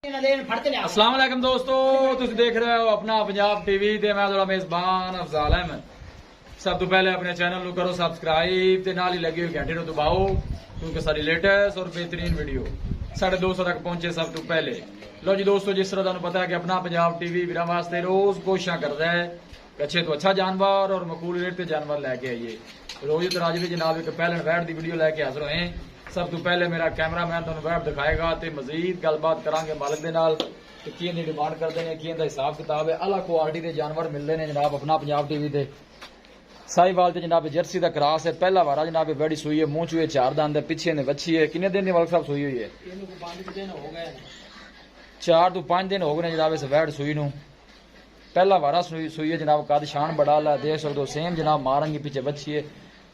अस्सलाम वालेकुम दोस्तों, तुम देख रहे हो अपना पंजाब टीवी ते मैं थोड़ा मेजबान अफजाल अहमद। सब तो पहले अपने चैनल को करो सब्सक्राइब ते नाल ही लगी हुई घंटे दबाओ क्योंकि सारी लेटेस्ट और बेहतरीन वीडियो 250 तक पहुंचे सब तो पहले। लो जी दोस्तों, जिस तरह तुहानू पता है कि अपना पंजाब टीवी वीरां वास्ते रोज कोशिशां करदा है कि अच्छे तो अच्छा जानवर और मकबूल रेट ते जानवर लैके आइए। रोज तो अज भी जनाब एक पहलन वैट की वीडियो लैके हाजिर होए। सब तो पहले मेरा कैमरामैन तुहानू वैट दिखाएगा ते मजीद गलबात करांगे मालिक दे नाल कि कियां दी डिमांड करदे ने, कियां दा हिसाब किताब है। अला क्वालिटी के जानवर मिलते हैं जनाब अपना पंजाब टीवी ते। साहिवाल ते जनाब जर्सी का क्रॉस है, पहला वारा जनाब वैड़ी सुई है, मुंह चूहे 4 दंद है, पिछे ने वच्छी है। किन्ने दिन वाल साहब सुई हुई है? 4 तो 5 दिन हो गए जनाब इस वैड़ सुई नू। पहला वारा सुई है जनाब, कद शान बड़ा ला देख सकते हो, सेम जनाब मारंगी पीछे बच्ची है,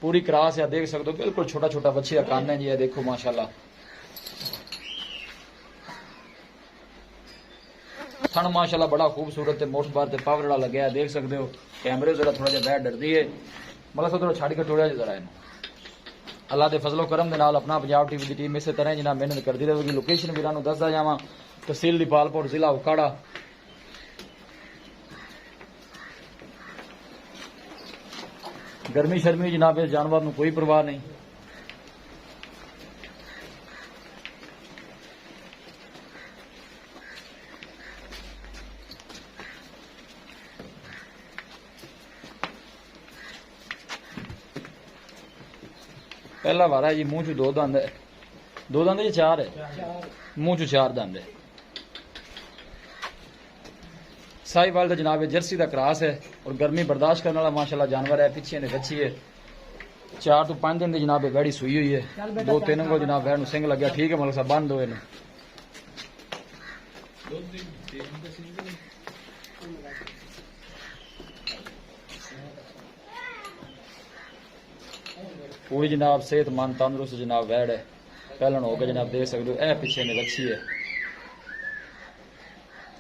पूरी क्रॉस है देख सकते हो, बिल्कुल छोटा छोटा बच्ची का कान है जी, देखो माशाल्लाह। थन माशाल्लाह बड़ा खूबसूरत है, मोट बार पावर वाला लगे है, देख सकते हो। कैमरे जरा थोड़ा जहा बैठ डरती है, मतलब थोड़ा छड़ के टोड़िया जरा इन। अल्लाह के फजलो करम के नाल अपना पंजाब टीवी की टीम इस तरह जनाब मेहनत करती रहेगी। लोकेशन भी दसदा जावा, तहसील दीपालपुर, जिला उकाड़ा। गर्मी शर्मी जनाब इस जानवर को कोई परवाह नहीं। पहला वारा जी, मुंह चू 2 दंद है, 2 दंद जी 4 है, मुंह चू 4 दंद है। साहिवाल जनाब जर्सी का क्रॉस है और गर्मी बर्दाश्त करने वाला माशाल्लाह जानवर है। पिछे ने बच्ची है, 4 तो 5 दिन की जनाब वैड़ी सुई हुई है। 2-3 को जनाब वैड़ सिंह लगे, ठीक है मतलब साहब बंद हो। पूरी जनाब सेहतमंद तंदुरुस्त जनाब वैड़ है, पहलन हो गए जनाब देख सकते हो। ए पिछे ने बच्ची है।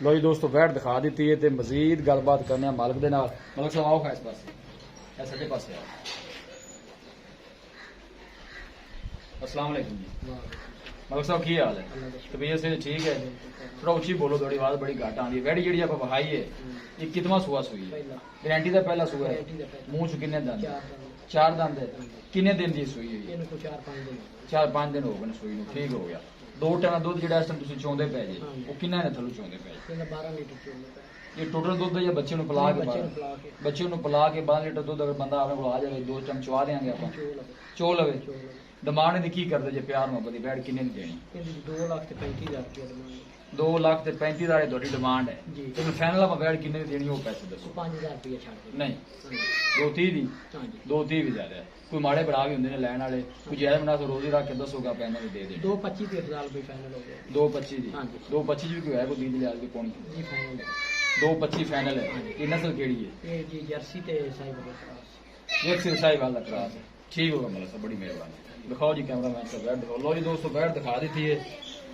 लो जी दोस्तों, वैट दिखा दी है तो मजीद गलबात करने मालिक दे नाल। मालिक साहब आओ, इस पास सज्जे पास आओ। अस्सलाम वालेकुम जी। मालिक साहब की हाल है? तबीयत से ठीक है? थोड़ा उची बोलो, थोड़ी आवाज बड़ी घट आती है। वैड़ी जी आप वहाई है, ये कितना सुआ सुई है? गारंटी का पहला सुआ है। मुंह च किन्ने दंद? 4 दंद है। किन्ने दिन की सुई हुई है? 4-5 दिन हो गए सुई नूं, ठीक हो गया। 2 टन दुध जो तुम चौंदे पे जे वो किन्ना ने थलू चौंदे पे? 12 लीटर ये टोटल दुध या बच्चे ਨੂੰ ਪਿਲਾ ਕੇ? बच्चे ਨੂੰ ਪਿਲਾ के 12 लीटर दुध अगर बंदा आवे कोल आ जाए 2 चम चवा देंगे ਆਪਾਂ। ਚੋ ਲਵੇ। डिमांड ਦੀ ਕੀ ਕਰਦੇ ਜੇ ਪਿਆਰ ਮੁਹੱਬਤ ਦੀ ਬੈਠ ਕਿੰਨੇ ਦੀ ਦੇਣੀ? 2,35,000 ਤੁਹਾਡੀ ਡਿਮਾਂਡ ਹੈ ਜੀ। ਤੇ ਫਾਈਨਲ ਆਪਾਂ ਬੈਠ ਕਿੰਨੇ ਦੀ ਦੇਣੀ ਉਹ ਪੈਸੇ ਦੱਸੋ। 5,000 ਰੁਪਏ ਛੱਡ ਦੇ। ਨਹੀਂ 2,30 ਦੀ? ਹਾਂਜੀ 2,30 ਵੀ ਜ਼ਿਆਦਾ ਹੈ। ਕੋਈ ਮਾੜੇ ਬੜਾ ਵੀ ਹੁੰਦੇ ਨੇ ਲੈਣ ਵਾਲੇ, ਕੋਈ ਜਾਇਜ਼ ਬਣਾ ਰੋਜ਼ ਹੀ ਰੱਖ ਕੇ ਦੱਸੋਗਾ ਪੈਸੇ ਵੀ ਦੇ ਦੇ। 2,25 ਤੇ 1,000 ਰੁਪਏ ਫਾਈਨਲ ਹੋ ਗਿਆ। 2,25 ਦੀ? ਹਾਂਜੀ 2,25 ਵੀ ਕੋਈ ਹੈ, ਕੋਈ 20 ਲਿਆ ਕੇ ਪਾਉਣੀ ਜੀ ਫਾਈਨਲ ਹੈ। 2,25 ਫਾਈਨਲ ਹੈ। ਇਹ ਨਸਲ ਕਿਹੜੀ ਹੈ? ਇਹ ਜੀ ਜਰਸੀ ਤੇ ਸਾहिਵਾਲ ਦਾ ਕ੍ਰਾਸ। जर्सी साहिवाल का क्रॉस है, ठीक होगा मतलब साहब, बड़ी मेहरबानी। दिखाओ जी कैमरा मैन से वैट दिखाओ। लो जी दोस्तों, वैट दिखा दी है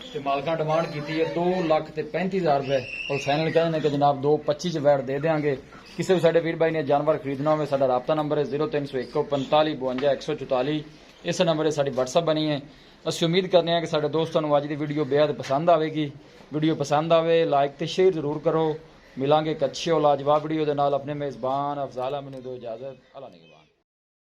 तो मालका डिमांड की है 2,35,000 रुपए और फाइनल कहने कि जनाब 2,25 वैट दे देंगे। किसी भी साडे वीर भाई ने जानवर खरीदना हो, साडा राबता नंबर है 0301 45 52 144। इस नंबर से साडी व्हाट्सअप बनी है। असं उम्मीद करने कि साडे दोस्तों को अज की वीडियो बेहद पसंद आएगी। वीडियो पसंद आए लाइक तो शेयर जरूर करो। मिलांगे एक अच्छी और लाजवाब वीडियो के नाल। अपने मेजबान अफजाल अहमद दो इजाजत। अल्लाह निगहबान।